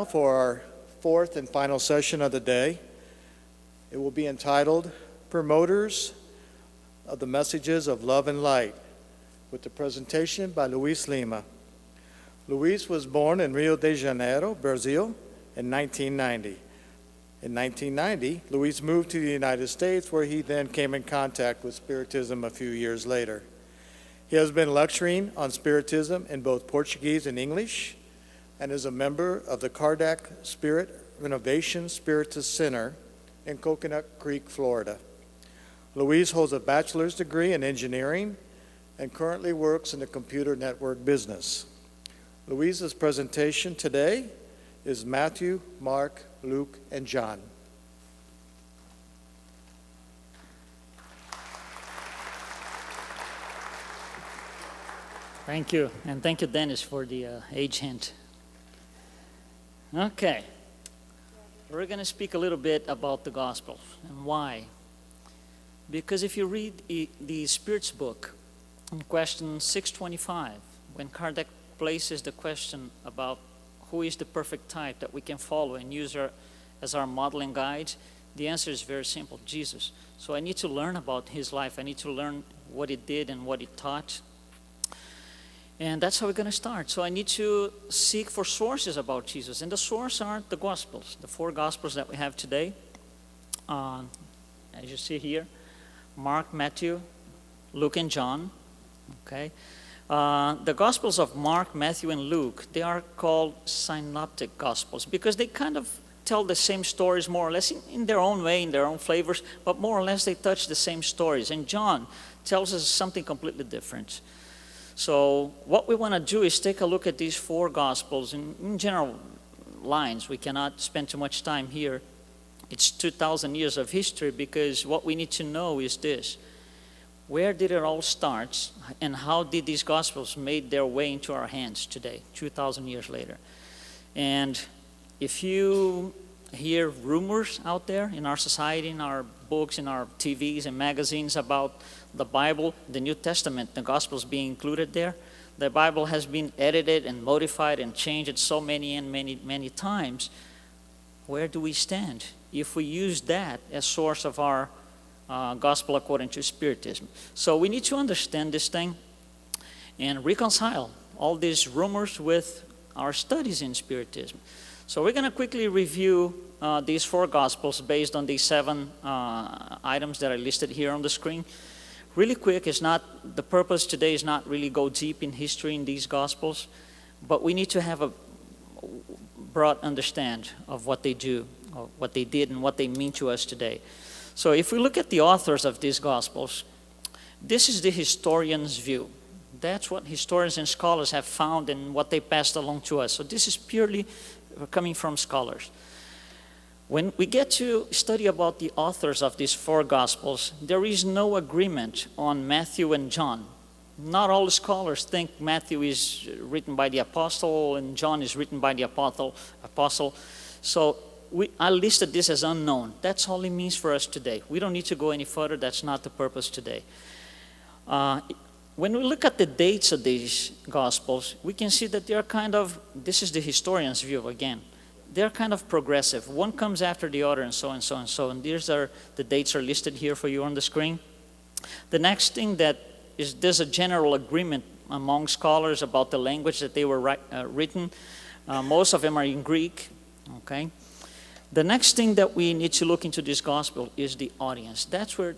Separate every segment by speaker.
Speaker 1: now for our fourth and final session of the day. It will be entitled Promoters of the Messages of Love and Light, with the presentation by Luis Lima. Luis was born in Rio de Janeiro, Brazil, in 1990. In 1990, Luis moved to the United States, where he then came in contact with Spiritism a few years later. He has been lecturing on Spiritism in both Portuguese and English, and is a member of the Kardec Spirit Renovation Spiritist Center in Coconut Creek, Florida. Luis holds a bachelor's degree in engineering and currently works in the computer network business. Luis's presentation today is Matthew, Mark, Luke, and John.
Speaker 2: Thank you, and thank you, Dennis, for the age hint. Okay, we're going to speak a little bit about the Gospels and why. Because if you read the Spirit's book, in question 625, when Kardec places the question about who is the perfect type that we can follow and use as our model and guide, the answer is very simple: Jesus. So I need to learn about his life. I need to learn what he did and what he taught. And that's how we're going to start. So I need to seek for sources about Jesus. And the source are the Gospels, the four Gospels that we have today. As you see here, Mark, Matthew, Luke, and John. Okay. The Gospels of Mark, Matthew, and Luke, they are called synoptic Gospels because they kind of tell the same stories more or less in their own way, in their own flavors, but more or less they touch the same stories. And John tells us something completely different. So what we want to do is take a look at these four Gospels in general lines. We cannot spend too much time here. It's 2,000 years of history, because what we need to know is this: where did it all start, and how did these Gospels made their way into our hands today, 2,000 years later? And if you hear rumors out there in our society, in our books, in our TVs and magazines about the Bible, the New Testament, the Gospels being included there, the Bible has been edited and modified and changed so many times. Where do we stand if we use that as source of our Gospel according to Spiritism? So we need to understand this thing and reconcile all these rumors with our studies in Spiritism. So we're going to quickly review these four Gospels based on these 7 items that are listed here on the screen. Really quick, the purpose today is not really go deep in history in these Gospels, but we need to have a broad understand of what they do, or what they did, and what they mean to us today. So if we look at the authors of these Gospels, this is the historian's view. That's what historians and scholars have found and what they passed along to us. So this is purely coming from scholars. When we get to study about the authors of these 4 Gospels, there is no agreement on Matthew and John. Not all scholars think Matthew is written by the apostle and John is written by the apostle. So I listed this as unknown. That's all it means for us today. We don't need to go any further. That's not the purpose today. When we look at the dates of these Gospels, we can see that they are this is the historian's view again. They're kind of progressive. One comes after the other, and so and so and so. And the dates are listed here for you on the screen. The next thing there's a general agreement among scholars about the language that they were written. Most of them are in Greek. Okay. The next thing that we need to look into this Gospel is the audience. That's where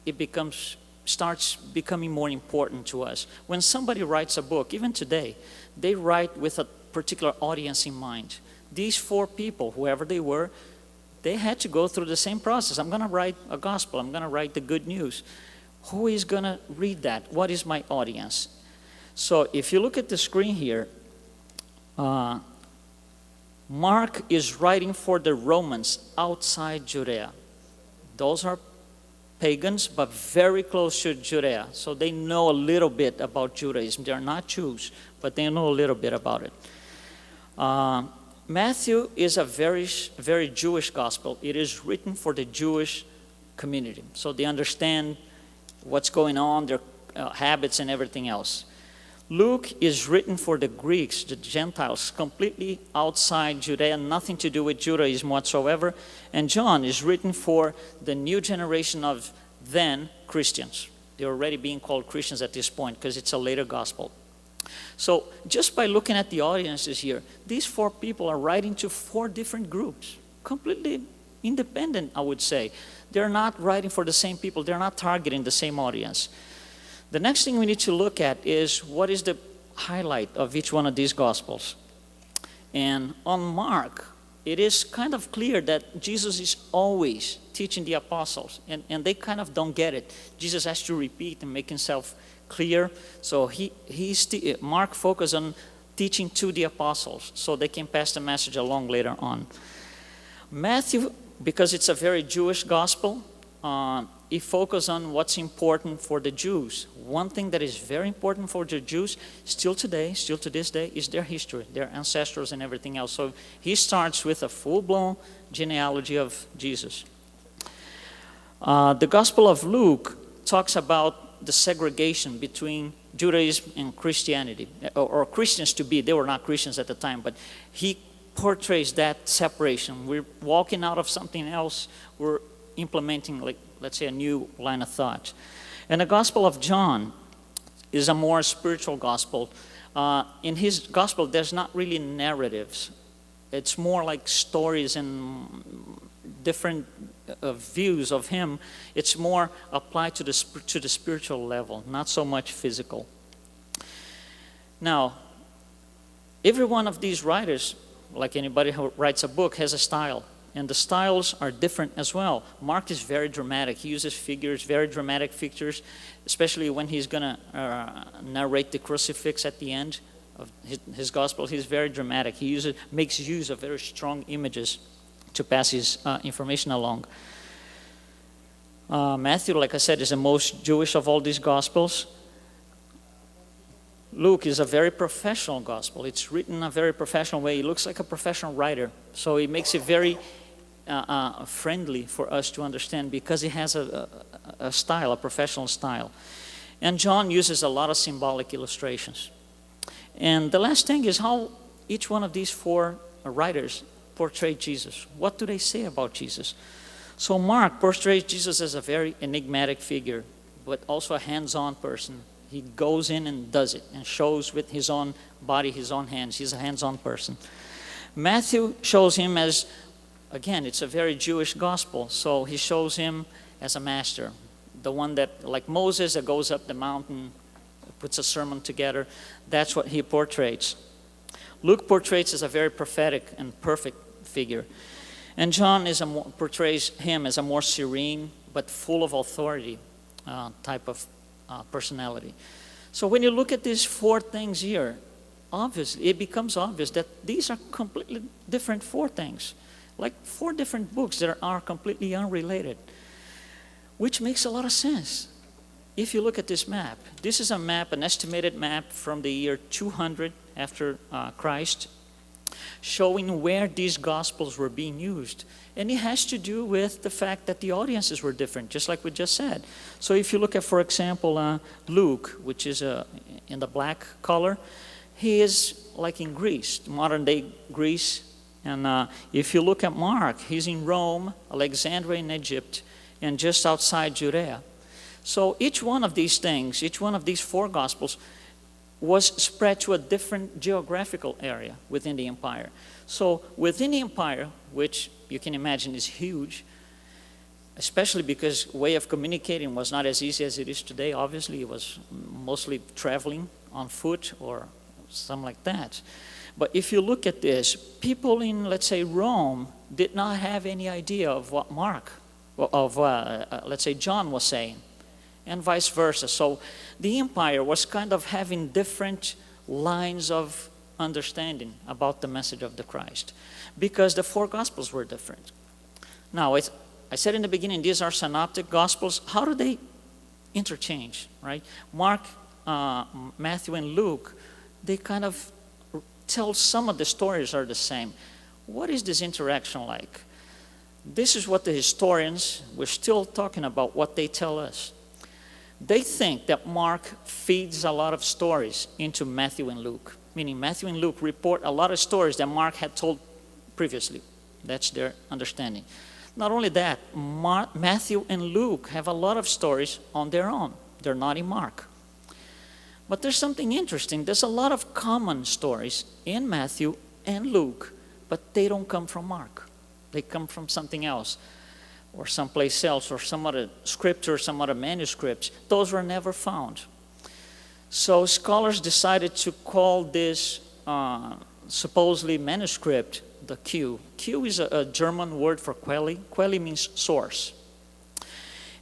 Speaker 2: it starts becoming more important to us. When somebody writes a book, even today, they write with a particular audience in mind. These 4 people, whoever they were, they had to go through the same process. I'm going to write a Gospel. I'm going to write the good news. Who is going to read that? What is my audience? So if you look at the screen here, Mark is writing for the Romans outside Judea. Those are pagans, but very close to Judea. So they know a little bit about Judaism. They're not Jews, but they know a little bit about it. Matthew is a very Jewish Gospel. It is written for the Jewish community. So they understand what's going on, their habits and everything else. Luke is written for the Greeks, the Gentiles, completely outside Judea, nothing to do with Judaism whatsoever. And John is written for the new generation of then Christians. They're already being called Christians at this point because it's a later gospel. So just by looking at the audiences here, these 4 people are writing to 4 different groups, completely independent, I would say. They're not writing for the same people. They're not targeting the same audience. The next thing we need to look at is what is the highlight of each one of these Gospels. And on Mark, it is kind of clear that Jesus is always teaching the apostles, and they kind of don't get it. Jesus has to repeat and make himself clear. So Mark focuses on teaching to the apostles so they can pass the message along later on. Matthew, because it's a very Jewish gospel, it focuses on what's important for the Jews. One thing that is very important for the Jews, still to this day, is their history, their ancestors and everything else. So he starts with a full-blown genealogy of Jesus. The Gospel of Luke talks about the segregation between Judaism and Christianity, or Christians to be. They were not Christians at the time, but he portrays that separation. We're walking out of something else. We're implementing, like, let's say, a new line of thought. And the Gospel of John is a more spiritual gospel. In his gospel, there's not really narratives. It's more like stories and different views of him. It's more applied to the spiritual level, not so much physical. Now, every one of these writers, like anybody who writes a book, has a style. And the styles are different as well. Mark is very dramatic. He uses figures, very dramatic figures, especially when he's going to narrate the crucifix at the end of his gospel. He's very dramatic. He makes use of very strong images to pass his information along. Matthew, like I said, is the most Jewish of all these gospels. Luke is a very professional gospel. It's written in a very professional way. He looks like a professional writer. So it makes it very friendly for us to understand because it has a style, a professional style. And John uses a lot of symbolic illustrations. And the last thing is how each one of these 4 writers portray Jesus. What do they say about Jesus? So Mark portrays Jesus as a very enigmatic figure, but also a hands-on person. He goes in and does it and shows with his own body, his own hands. He's a hands-on person. Matthew shows him as, again, it's a very Jewish gospel, so he shows him as a master. The one that, like Moses, that goes up the mountain, puts a sermon together. That's what he portrays. Luke portrays as a very prophetic and perfect figure. And John portrays him as a more serene but full of authority type of personality. So when you look at these 4 things here, obviously, it becomes obvious that these are completely different 4 things. Like 4 different books that are completely unrelated, which makes a lot of sense. If you look at this map, this is a map, an estimated map from the year 200 after Christ, showing where these gospels were being used. And it has to do with the fact that the audiences were different, just like we just said. So if you look at, for example, Luke, which is in the black color, he is like in Greece, modern-day Greece. And if you look at Mark, he's in Rome, Alexandria in Egypt, and just outside Judea. So each one of these things, each one of these 4 gospels was spread to a different geographical area within the empire. So within the empire, which you can imagine is huge, especially because way of communicating was not as easy as it is today. Obviously, it was mostly traveling on foot or something like that. But if you look at this, people in, let's say, Rome did not have any idea of what let's say, John was saying, and vice versa. So the empire was kind of having different lines of understanding about the message of the Christ because the 4 gospels were different. Now, I said in the beginning, these are synoptic gospels. How do they interchange, right? Mark, Matthew, and Luke, they kind of tell some of the stories are the same. What is this interaction like? This is what the historians, we're still talking about what they tell us. They think that Mark feeds a lot of stories into Matthew and Luke, meaning Matthew and Luke report a lot of stories that Mark had told previously. That's their understanding. Not only that, Matthew and Luke have a lot of stories on their own. They're not in Mark. But there's something interesting. There's a lot of common stories in Matthew and Luke, but they don't come from Mark. They come from something else, or someplace else, or some other scripture, some other manuscripts. Those were never found. So scholars decided to call this supposedly manuscript the Q. Q is a German word for Quelle. Quelle means source.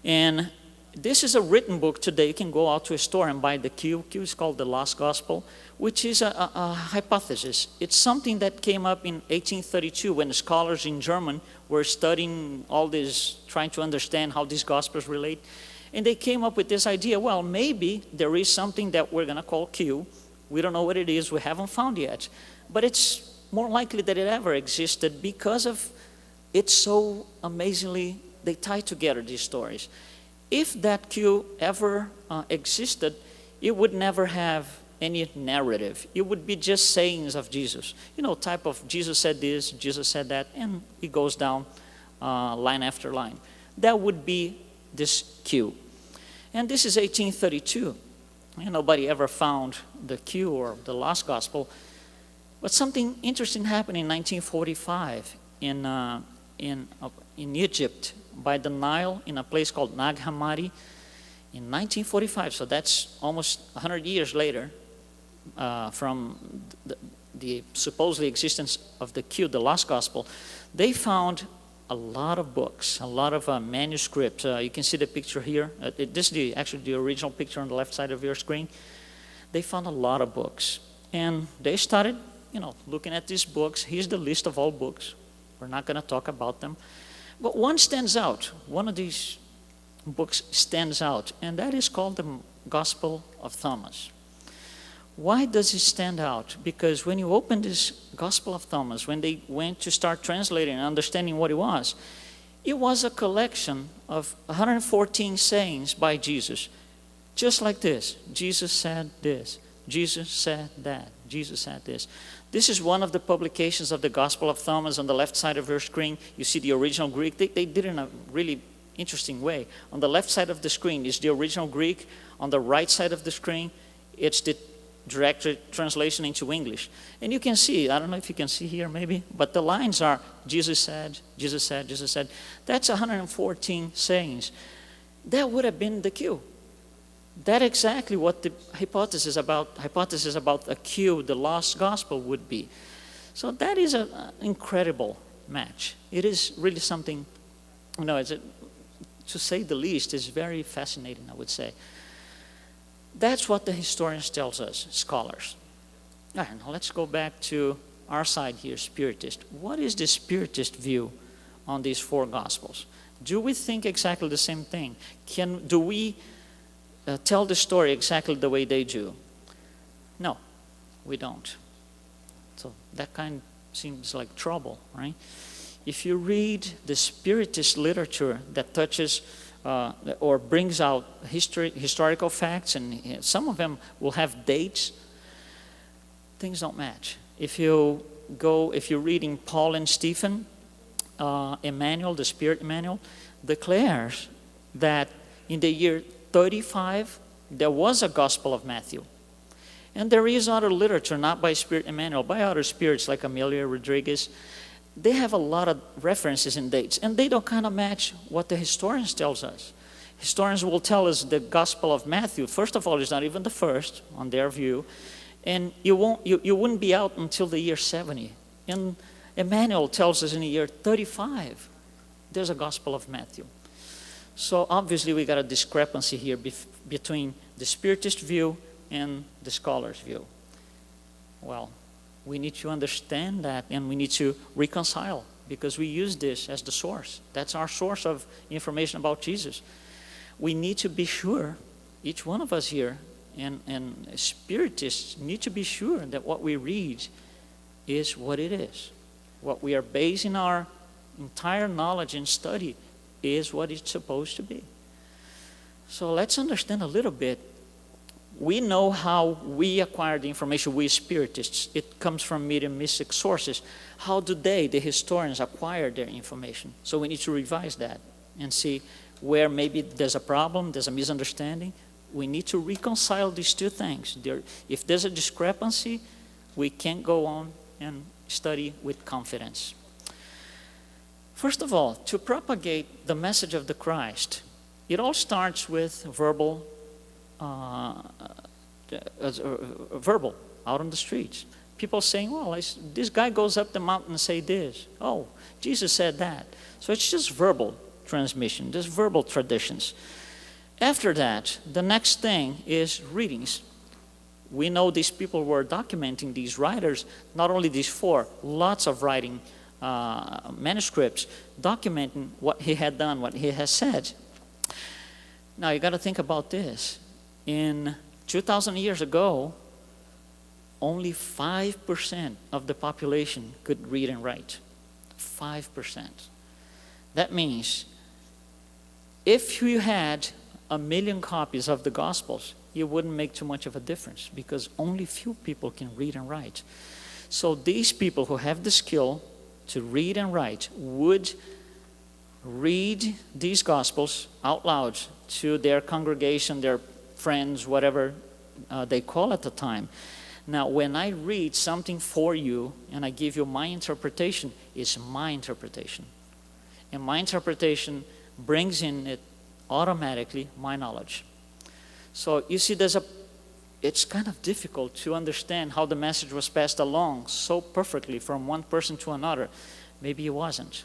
Speaker 2: And this is a written book today. You can go out to a store and buy the Q. Q is called the Lost Gospel, which is a hypothesis. It's something that came up in 1832 when the scholars in German were studying all this, trying to understand how these Gospels relate. And they came up with this idea, well, maybe there is something that we're going to call Q. We don't know what it is. We haven't found yet. But it's more likely that it ever existed because of it's so amazingly, they tie together these stories. If that Q ever existed, it would never have any narrative. It would be just sayings of Jesus. You know, type of Jesus said this, Jesus said that, and it goes down line after line. That would be this Q. And this is 1832. And nobody ever found the Q or the Lost Gospel. But something interesting happened in 1945 in Egypt by the Nile in a place called Nag Hammadi in 1945. So that's almost 100 years later from the supposedly existence of the Q, the Lost Gospel. They found a lot of books, a lot of manuscripts. You can see the picture here. This is actually the original picture on the left side of your screen. They found a lot of books. And they started, looking at these books. Here's the list of all books. We're not going to talk about them. But one stands out. One of these books stands out, and that is called the Gospel of Thomas. Why does it stand out? Because when you open this Gospel of Thomas, when they went to start translating and understanding what it was a collection of 114 sayings by Jesus. Just like this. Jesus said this. Jesus said that. Jesus said this. This is one of the publications of the Gospel of Thomas. On the left side of your screen, you see the original Greek. They did it in a really interesting way. On the left side of the screen is the original Greek. On the right side of the screen, it's the direct translation into English. And you can see, I don't know if you can see here maybe, but the lines are Jesus said, Jesus said, Jesus said. That's 114 sayings. That would have been the Q. That's exactly what the hypothesis about a Q, the lost gospel, would be. So that is an incredible match. It is really something, to say the least, is very fascinating, I would say. That's what the historians tells us, scholars. All right, now let's go back to our side here, Spiritist. What is the Spiritist view on these four Gospels? Do we think exactly the same thing? Do we tell the story exactly the way they do? No, we don't. So that kind seems like trouble, right? If you read the Spiritist literature that touches or brings out historical facts, and some of them will have dates, things don't match. If you're reading Paul and Stephen, Emmanuel, the Spirit Emmanuel, declares that in the year 35, there was a Gospel of Matthew. And there is other literature, not by Spirit Emmanuel, by other spirits like Amelia Rodriguez. They have a lot of references and dates, and they don't kind of match what the historians tells us. Historians will tell us the Gospel of Matthew, first of all, is not even the first on their view, and you wouldn't be out until the year 70. And Emmanuel tells us in the year 35, there's a Gospel of Matthew. So obviously we got a discrepancy here between the Spiritist view and the scholar's view. Well, we need to understand that, and we need to reconcile, because we use this as the source. That's our source of information about Jesus. We need to be sure, each one of us here, and Spiritists need to be sure that what we read is what it is. What we are basing our entire knowledge and study is what it's supposed to be. So let's understand a little bit. We know how we acquire the information, we Spiritists. It comes from mediumistic sources. How do they, the historians, acquire their information? So we need to revise that and see where maybe there's a problem, there's a misunderstanding. We need to reconcile these two things. If there's a discrepancy, we can't go on and study with confidence. First of all, to propagate the message of the Christ, it all starts with verbal out on the streets. People saying, well, this guy goes up the mountain and say this. Oh, Jesus said that. So it's just verbal transmission, just verbal traditions. After that, the next thing is readings. We know these people were documenting, these writers, not only these four, lots of writing manuscripts, documenting what he had done, what he has said. Now you got to think about this. In 2,000 years ago, only 5% of the population could read and write. 5%. That means if you had 1 million copies of the Gospels, it wouldn't make too much of a difference because only few people can read and write. So these people who have the skill to read and write would read these Gospels out loud to their congregation, their friends, whatever they call at the time. Now, when I read something for you and I give you my interpretation, it's my interpretation. And my interpretation brings in it automatically my knowledge. So you see, it's kind of difficult to understand how the message was passed along so perfectly from one person to another. Maybe it wasn't.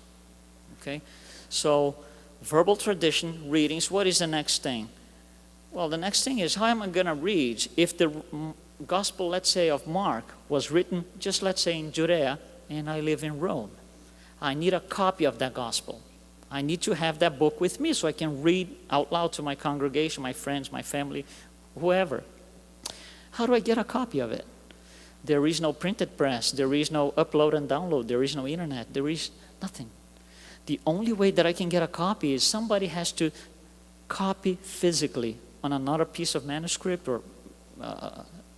Speaker 2: Okay? So verbal tradition, readings, what is the next thing? Well, the next thing is, how am I going to read if the Gospel, let's say, of Mark was written just, let's say, in Judea, and I live in Rome? I need a copy of that Gospel. I need to have that book with me so I can read out loud to my congregation, my friends, my family, whoever. How do I get a copy of it? There is no printed press. There is no upload and download. There is no internet. There is nothing. The only way that I can get a copy is somebody has to copy physically on another piece of manuscript or,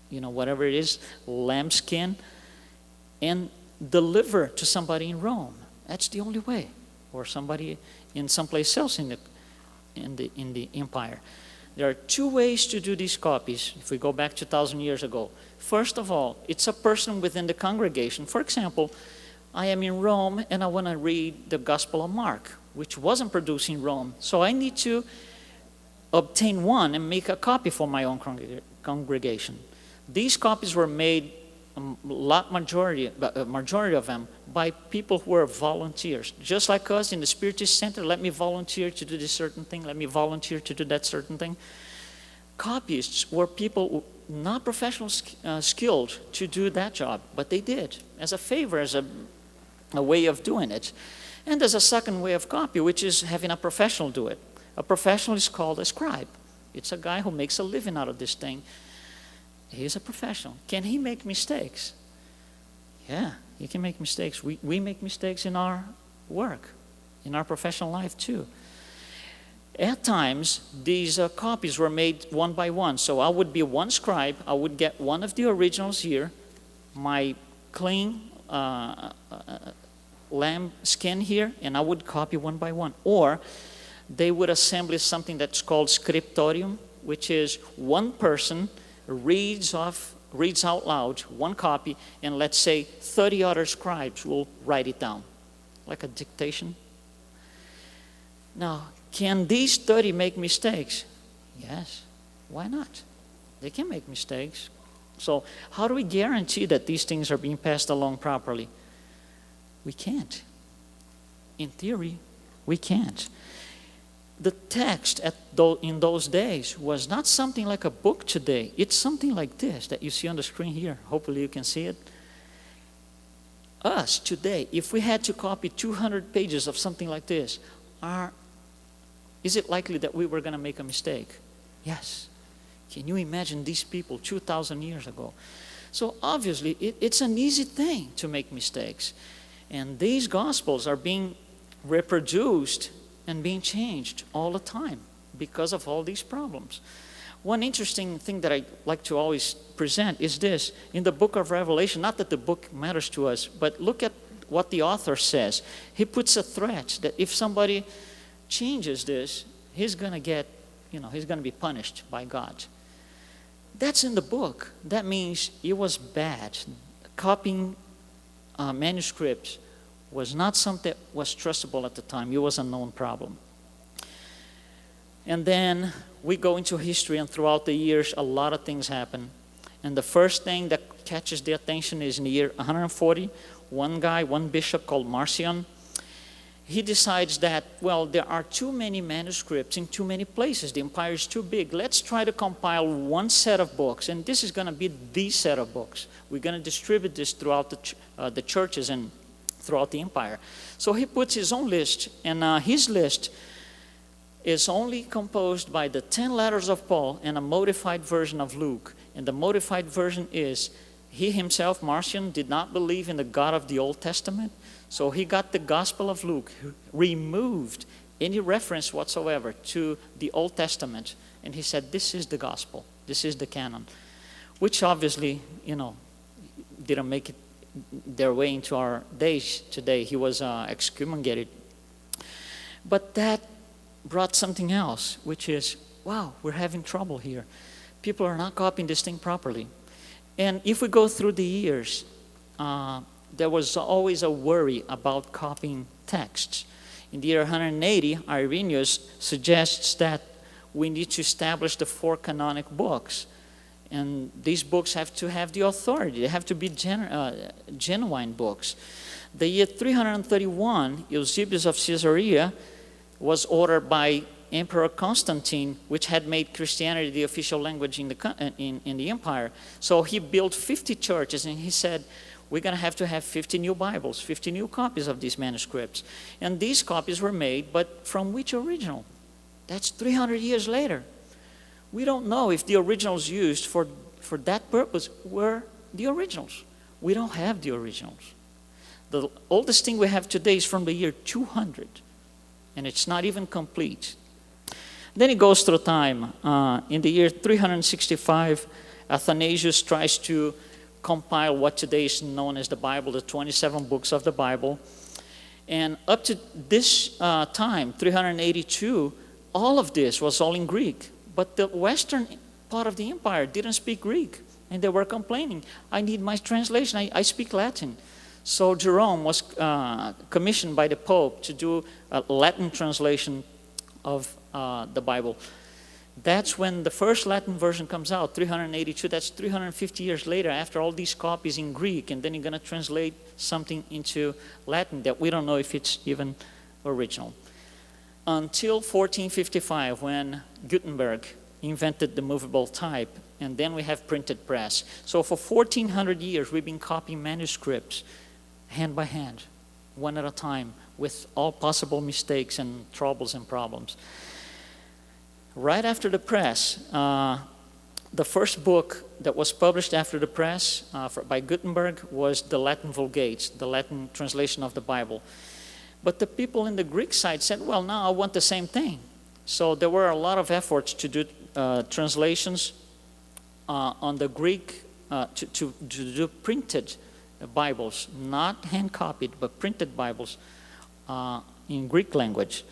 Speaker 2: whatever it is, lambskin, and deliver to somebody in Rome. That's the only way. Or somebody in someplace else in the empire. There are two ways to do these copies, if we go back 2,000 years ago. First of all, it's a person within the congregation. For example, I am in Rome and I want to read the Gospel of Mark, which wasn't produced in Rome. So I need to obtain one and make a copy for my own congregation. These copies were made, majority of them, by people who were volunteers. Just like us in the Spiritist Center, let me volunteer to do this certain thing, let me volunteer to do that certain thing. Copyists were people not professional skilled to do that job, but they did as a favor, as a way of doing it. And there's a second way of copy, which is having a professional do it. A professional is called a scribe. It's a guy who makes a living out of this thing. He's a professional. Can he make mistakes? Yeah, he can make mistakes. We make mistakes in our work, in our professional life too. At times, these copies were made one by one. So I would be one scribe. I would get one of the originals here, my clean lamb skin here, and I would copy one by one. Or they would assemble something that's called scriptorium, which is one person reads out loud one copy, and let's say 30 other scribes will write it down, like a dictation. Now, can these 30 make mistakes? Yes. Why not? They can make mistakes. So how do we guarantee that these things are being passed along properly? We can't. In theory, we can't. The text in those days was not something like a book today. It's something like this that you see on the screen here. Hopefully you can see it. Us today, if we had to copy 200 pages of something like this, is it likely that we were going to make a mistake? Yes. Can you imagine these people 2,000 years ago? So obviously, it's an easy thing to make mistakes. And these Gospels are being reproduced and being changed all the time, because of all these problems. One interesting thing that I like to always present is this. In the book of Revelation, not that the book matters to us, but look at what the author says. He puts a threat that if somebody changes this, he's going to get, he's going to be punished by God. That's in the book. That means it was bad. Copying manuscripts was not something that was trustable at the time. It was a known problem. And then we go into history, and throughout the years, a lot of things happen. And the first thing that catches the attention is in the year 140, one bishop called Marcion, he decides that, well, there are too many manuscripts in too many places. The empire is too big. Let's try to compile one set of books, and this is going to be the set of books. We're going to distribute this throughout the churches and throughout the empire. So he puts his own list, and his list is only composed by the 10 letters of Paul and a modified version of Luke. And the modified version is, he himself, Marcion, did not believe in the God of the Old Testament, so he got the Gospel of Luke, removed any reference whatsoever to the Old Testament, and he said, this is the Gospel, this is the canon, which obviously, didn't make it their way into our days today. He was excommunicated. But that brought something else, which is, wow, we're having trouble here. People are not copying this thing properly. And if we go through the years, there was always a worry about copying texts. In the year 180, Irenaeus suggests that we need to establish the 4 canonic books. And these books have to have the authority. They have to be genuine books. The year 331, Eusebius of Caesarea was ordered by Emperor Constantine, which had made Christianity the official language in the empire. So he built 50 churches, and he said, we're going to have 50 new Bibles, 50 new copies of these manuscripts. And these copies were made, but from which original? That's 300 years later. We don't know if the originals used for that purpose were the originals. We don't have the originals. The oldest thing we have today is from the year 200, and it's not even complete. Then it goes through time. In the year 365, Athanasius tries to compile what today is known as the Bible, the 27 books of the Bible. And up to this time, 382, all of this was all in Greek. But the western part of the empire didn't speak Greek, and they were complaining, I need my translation, I speak Latin. So Jerome was commissioned by the Pope to do a Latin translation of the Bible. That's when the first Latin version comes out, 382. That's 350 years later, after all these copies in Greek, and then you're going to translate something into Latin that we don't know if it's even original. Until 1455, when Gutenberg invented the movable type, and then we have printed press. So for 1400 years, we've been copying manuscripts hand by hand, one at a time, with all possible mistakes and troubles and problems. Right after the press, the first book that was published after the press by Gutenberg was the Latin Vulgate, the Latin translation of the Bible. But the people in the Greek side said, well, now I want the same thing. So there were a lot of efforts to do translations on the Greek, to do printed Bibles, not hand-copied, but printed Bibles in Greek language.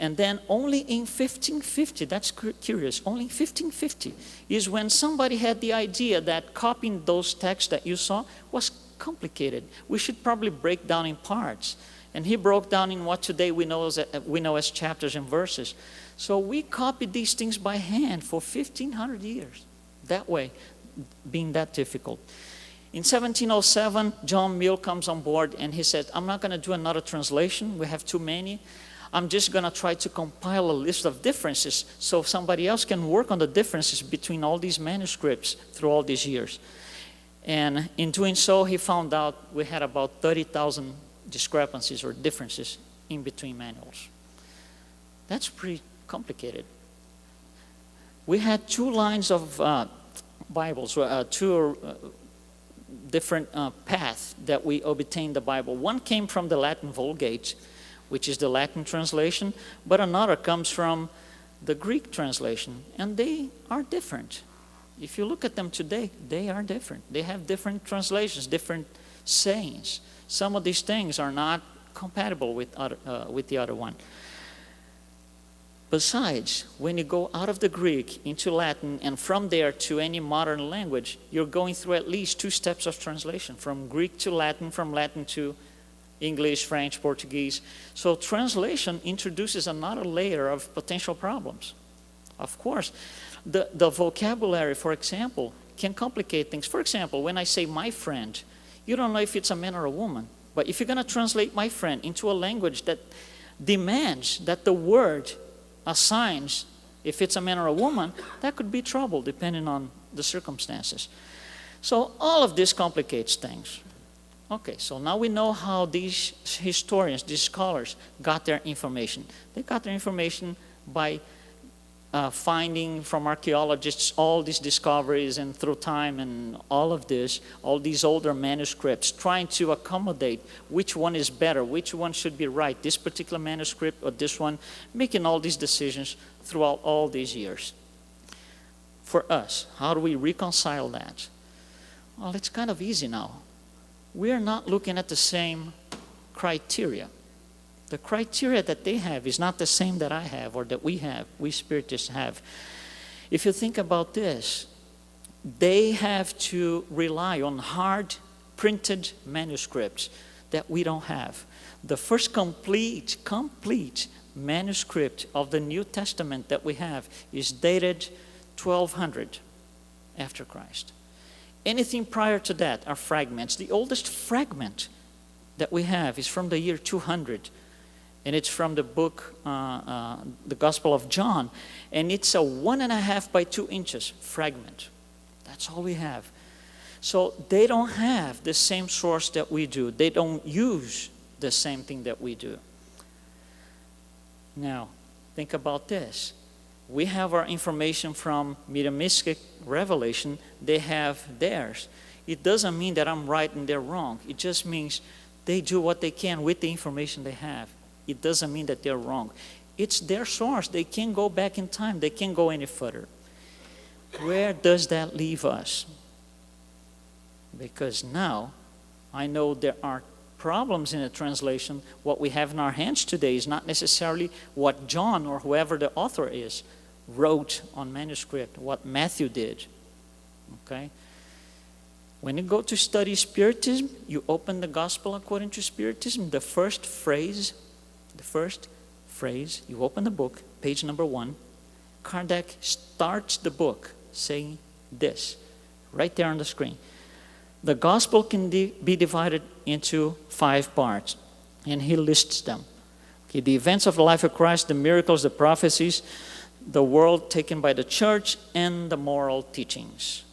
Speaker 2: And then only in 1550, that's curious, only in 1550 is when somebody had the idea that copying those texts that you saw was complicated. We should probably break down in parts. And he broke down in what today we know as chapters and verses. So we copied these things by hand for 1,500 years, that way, being that difficult. In 1707, John Mill comes on board and he said, I'm not going to do another translation. We have too many. I'm just going to try to compile a list of differences so somebody else can work on the differences between all these manuscripts through all these years. And in doing so, he found out we had about 30,000 discrepancies or differences in between manuals. That's pretty complicated. We had 2 lines of Bibles, 2 different paths that we obtained the Bible. One came from the Latin Vulgate, which is the Latin translation, but another comes from the Greek translation, and they are different. If you look at them today, they are different. They have different translations, different sayings. Some of these things are not compatible with the other one. Besides, when you go out of the Greek into Latin and from there to any modern language, you're going through at least 2 steps of translation, from Greek to Latin, from Latin to English, French, Portuguese. So translation introduces another layer of potential problems. Of course, the vocabulary, for example, can complicate things. For example, when I say my friend, you don't know if it's a man or a woman. But if you're going to translate my friend into a language that demands that the word assigns if it's a man or a woman, that could be trouble depending on the circumstances. So all of this complicates things. Okay, so now we know how these historians, these scholars, got their information. They got their information by finding from archaeologists all these discoveries, and through time and all of this, all these older manuscripts, trying to accommodate which one is better, which one should be right, this particular manuscript or this one, making all these decisions throughout all these years. For us, how do we reconcile that? Well, it's kind of easy now. We are not looking at the same criteria. The criteria that they have is not the same that I have or that we have, we Spiritists have. If you think about this, they have to rely on hard printed manuscripts that we don't have. The first complete manuscript of the New Testament that we have is dated 1200 after Christ. Anything prior to that are fragments. The oldest fragment that we have is from the year 200. And it's from the book, the Gospel of John. And it's a 1.5 by 2 inches fragment. That's all we have. So they don't have the same source that we do. They don't use the same thing that we do. Now, think about this. We have our information from mediumistic revelation. They have theirs. It doesn't mean that I'm right and they're wrong. It just means they do what they can with the information they have. It doesn't mean that they're wrong. It's their source. They can't go back in time. They can't go any further. Where does that leave us? Because now I know there are problems in the translation. What we have in our hands today is not necessarily what John or whoever the author is wrote on manuscript, what Matthew did. Okay? When you go to study Spiritism, you open the Gospel according to Spiritism, the first phrase, you open the book, page number 1, Kardec starts the book saying this, right there on the screen. The Gospel can be divided into 5 parts, and he lists them. Okay, the events of the life of Christ, the miracles, the prophecies, the world taken by the church, and the moral teachings.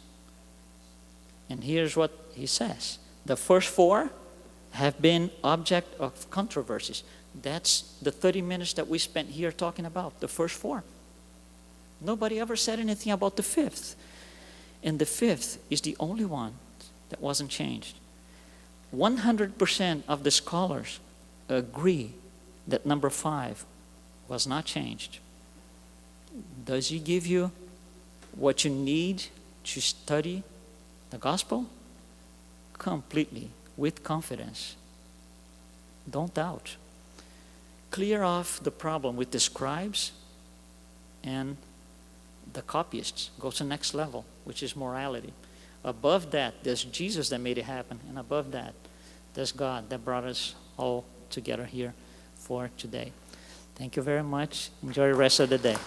Speaker 2: And here's what he says. The first 4 have been object of controversies. That's the 30 minutes that we spent here talking about, the first 4. Nobody ever said anything about the 5th. And the 5th is the only one that wasn't changed. 100% of the scholars agree that number 5 was not changed. Does he give you what you need to study the gospel? Completely, with confidence. Don't doubt. Clear off the problem with the scribes and the copyists. Go to the next level, which is morality. Above that, there's Jesus that made it happen. And above that, there's God that brought us all together here for today. Thank you very much. Enjoy the rest of the day.